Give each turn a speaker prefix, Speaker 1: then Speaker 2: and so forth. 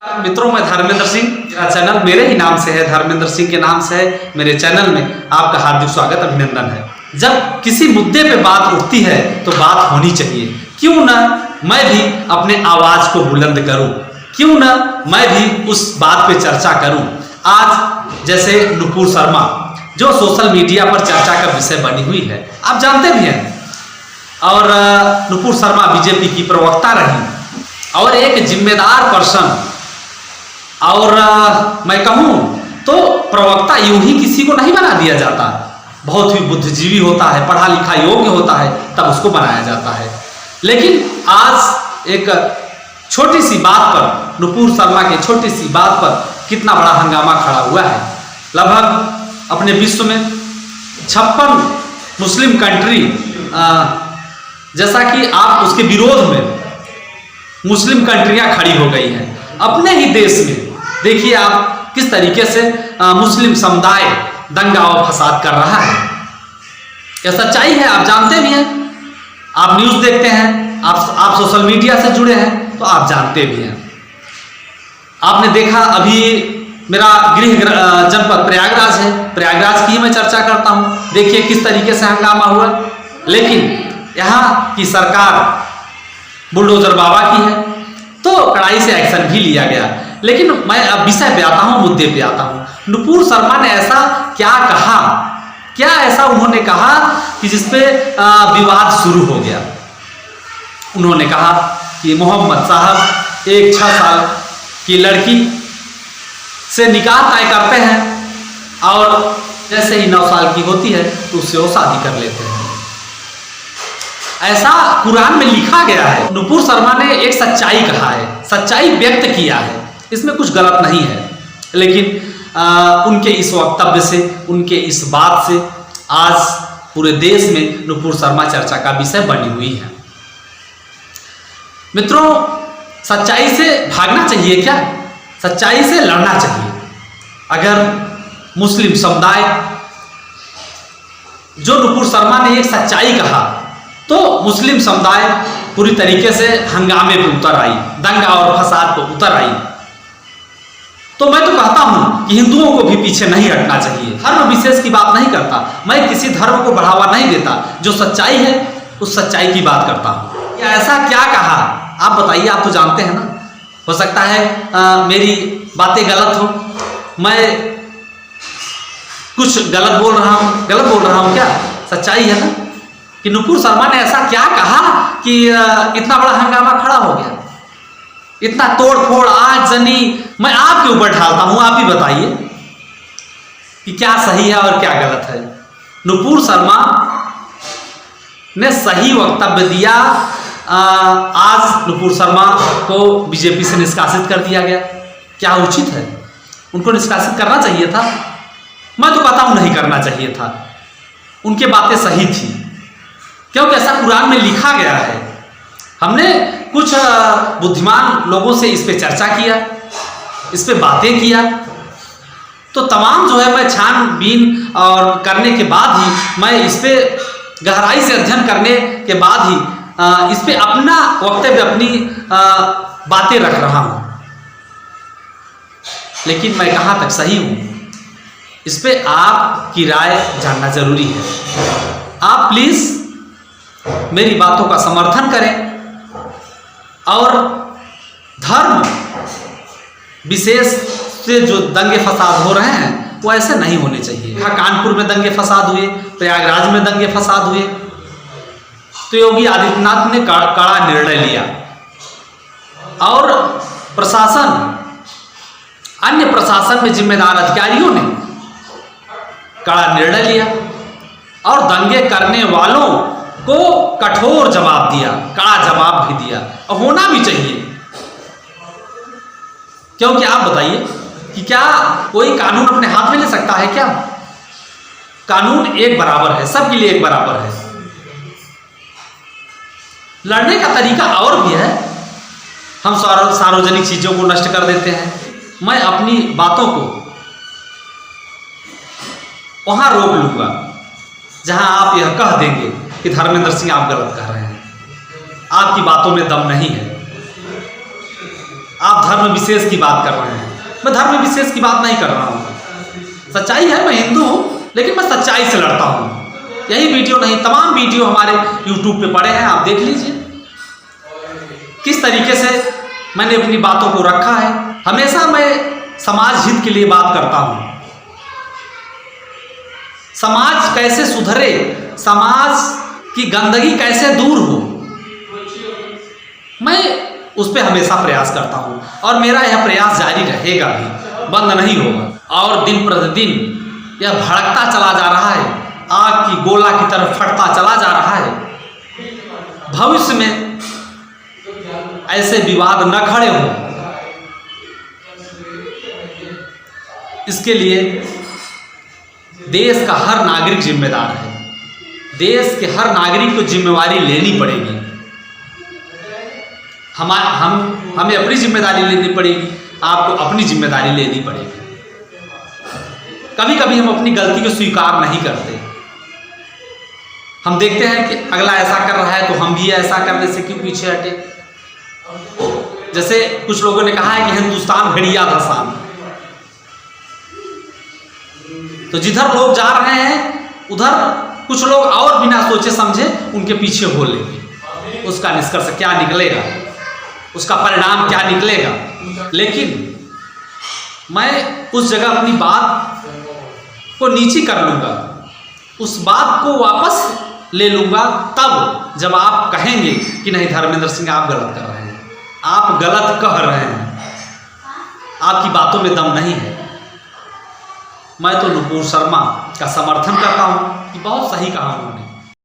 Speaker 1: मित्रों, मैं धर्मेंद्र सिंह, मेरा चैनल मेरे ही नाम से है, धर्मेंद्र सिंह के नाम से है। मेरे चैनल में आपका हार्दिक स्वागत, अभिनंदन है। जब किसी मुद्दे पे बात उठती है तो बात होनी चाहिए। क्यों ना मैं भी अपने आवाज को बुलंद करूं, क्यों ना मैं भी उस बात पे चर्चा करूं। आज जैसे नुपुर शर्मा जो सोशल मीडिया पर चर्चा का विषय बनी हुई है, आप जानते भी हैं, और नुपुर शर्मा बीजेपी की प्रवक्ता रही और एक जिम्मेदार पर्सन, और मैं कहूँ तो प्रवक्ता यूं ही किसी को नहीं बना दिया जाता। बहुत ही बुद्धिजीवी होता है, पढ़ा लिखा योग्य होता है, तब उसको बनाया जाता है। लेकिन आज एक छोटी सी बात पर, नुपुर शर्मा की छोटी सी बात पर कितना बड़ा हंगामा खड़ा हुआ है। लगभग अपने विश्व में 56 मुस्लिम कंट्री, जैसा कि आप उसके विरोध में मुस्लिम कंट्रियां खड़ी हो गई हैं। अपने ही देश में देखिए आप किस तरीके से मुस्लिम समुदाय दंगा और फसाद कर रहा है। यह सच्चाई है, आप जानते भी हैं, आप न्यूज़ देखते हैं, आप सोशल मीडिया से जुड़े हैं तो आप जानते भी हैं। आपने देखा, अभी मेरा गृह जनपद प्रयागराज है, प्रयागराज की मैं चर्चा करता हूं। देखिए किस तरीके से हंगामा हुआ। लेकिन यहाँ की सरकार बुलडोजर बाबा की है तो कड़ाई से एक्शन भी लिया गया। लेकिन मैं अब विषय पे आता हूँ, मुद्दे पे आता हूँ। नुपुर शर्मा ने ऐसा क्या कहा, क्या ऐसा उन्होंने कहा कि जिसपे विवाद शुरू हो गया। उन्होंने कहा कि मोहम्मद साहब एक 6 साल की लड़की से निकाह तय करते हैं और जैसे ही 9 साल की होती है तो उससे वो शादी कर लेते हैं। ऐसा कुरान में लिखा गया है। नुपुर शर्मा ने एक सच्चाई कहा है, सच्चाई व्यक्त किया है, इसमें कुछ गलत नहीं है। लेकिन उनके इस वक्तव्य से, उनके इस बात से आज पूरे देश में नुपुर शर्मा चर्चा का विषय बनी हुई है। मित्रों, सच्चाई से भागना चाहिए क्या? सच्चाई से लड़ना चाहिए। अगर मुस्लिम समुदाय, जो नुपुर शर्मा ने एक सच्चाई कहा, तो मुस्लिम समुदाय पूरी तरीके से हंगामे पे उतर आई, दंगा और फसाद पर उतर आई। तो मैं तो कहता हूं कि हिंदुओं को भी पीछे नहीं हटना चाहिए। धर्म विशेष की बात नहीं करता, मैं किसी धर्म को बढ़ावा नहीं देता। जो सच्चाई है उस सच्चाई की बात करता हूं। या ऐसा क्या कहा, आप बताइए, आप तो जानते हैं ना। हो सकता है मेरी बातें गलत हो, मैं कुछ गलत बोल रहा हूं क्या? सच्चाई है ना कि नुपुर शर्मा ने ऐसा क्या कहा कि इतना बड़ा हंगामा खड़ा हो गया, इतना तोड़ फोड़, आगजनी। मैं आपके ऊपर ढालता हूं, आप ही बताइए कि क्या सही है और क्या गलत है। नुपुर शर्मा ने सही वक्तव्य दिया। आज नुपुर शर्मा को बीजेपी से निष्कासित कर दिया गया। क्या उचित है? उनको निष्कासित करना चाहिए था? मैं तो कहता हूं नहीं करना चाहिए था। उनकी बातें सही थी, क्योंकि ऐसा कुरान में लिखा गया है। हमने कुछ बुद्धिमान लोगों से इस पे चर्चा किया, इस पे बातें किया, तो तमाम जो है मैं छानबीन और करने के बाद ही, मैं इस पे गहराई से अध्ययन करने के बाद ही इस पे अपना वक्तव्य, अपनी बातें रख रहा हूं। लेकिन मैं कहाँ तक सही हूं, इस पे आपकी राय जानना जरूरी है। आप प्लीज मेरी बातों का समर्थन करें और धर्म विशेष से जो दंगे फसाद हो रहे हैं वो ऐसे नहीं होने चाहिए। यहाँ कानपुर में दंगे फसाद हुए, प्रयागराज में दंगे फसाद हुए, तो योगी आदित्यनाथ ने कड़ा निर्णय लिया और प्रशासन, अन्य प्रशासन में जिम्मेदार अधिकारियों ने कड़ा निर्णय लिया और दंगे करने वालों को कठोर जवाब दिया, कड़ा जवाब भी दिया, और होना भी चाहिए। क्योंकि आप बताइए कि क्या कोई कानून अपने हाथ में ले सकता है क्या? कानून एक बराबर है, सबके लिए एक बराबर है। लड़ने का तरीका और भी है। हम सार्वजनिक चीजों को नष्ट कर देते हैं। मैं अपनी बातों को वहां रोक लूंगा जहां आप यह कह देंगे कि धर्मेंद्र सिंह आप गलत कह रहे हैं, आपकी बातों में दम नहीं है। आप धर्म विशेष की बात कर रहे हैं। मैं धर्म विशेष की बात नहीं कर रहा हूँ। सच्चाई है, मैं हिंदू हूँ, लेकिन मैं सच्चाई से लड़ता हूँ। यही वीडियो नहीं, तमाम वीडियो हमारे यूट्यूब पे पड़े हैं, आप देख लीजिए किस तरीके से मैंने अपनी बातों को रखा है। हमेशा मैं समाज हित के लिए बात करता हूँ। समाज कैसे सुधरे, समाज की गंदगी कैसे दूर हो, मैं उस पर हमेशा प्रयास करता हूँ और मेरा यह प्रयास जारी रहेगा भी, बंद नहीं होगा। और दिन प्रतिदिन यह भड़कता चला जा रहा है, आग की गोला की तरफ फटता चला जा रहा है। भविष्य में ऐसे विवाद न खड़े हों, इसके लिए देश का हर नागरिक जिम्मेदार है। देश के हर नागरिक को जिम्मेवारी लेनी पड़ेगी। हमें अपनी जिम्मेदारी लेनी पड़ेगी, आपको अपनी जिम्मेदारी लेनी पड़ेगी। कभी कभी हम अपनी गलती को स्वीकार नहीं करते। हम देखते हैं कि अगला ऐसा कर रहा है तो हम भी ऐसा करने से क्यों पीछे हटे। जैसे कुछ लोगों ने कहा है कि हिंदुस्तान भेड़िया था शाम, तो जिधर लोग जा रहे हैं उधर कुछ लोग और बिना सोचे समझे उनके पीछे हो लेंगे। उसका निष्कर्ष क्या निकलेगा, उसका परिणाम क्या निकलेगा। लेकिन मैं उस जगह अपनी बात को नीची कर लूँगा, उस बात को वापस ले लूँगा तब जब आप कहेंगे कि नहीं धर्मेंद्र सिंह आप गलत कर रहे हैं, आप गलत कह रहे हैं, आपकी बातों में दम नहीं है। मैं तो नुपुर शर्मा का समर्थन करता हूँ कि बहुत सही कहा उन्होंने।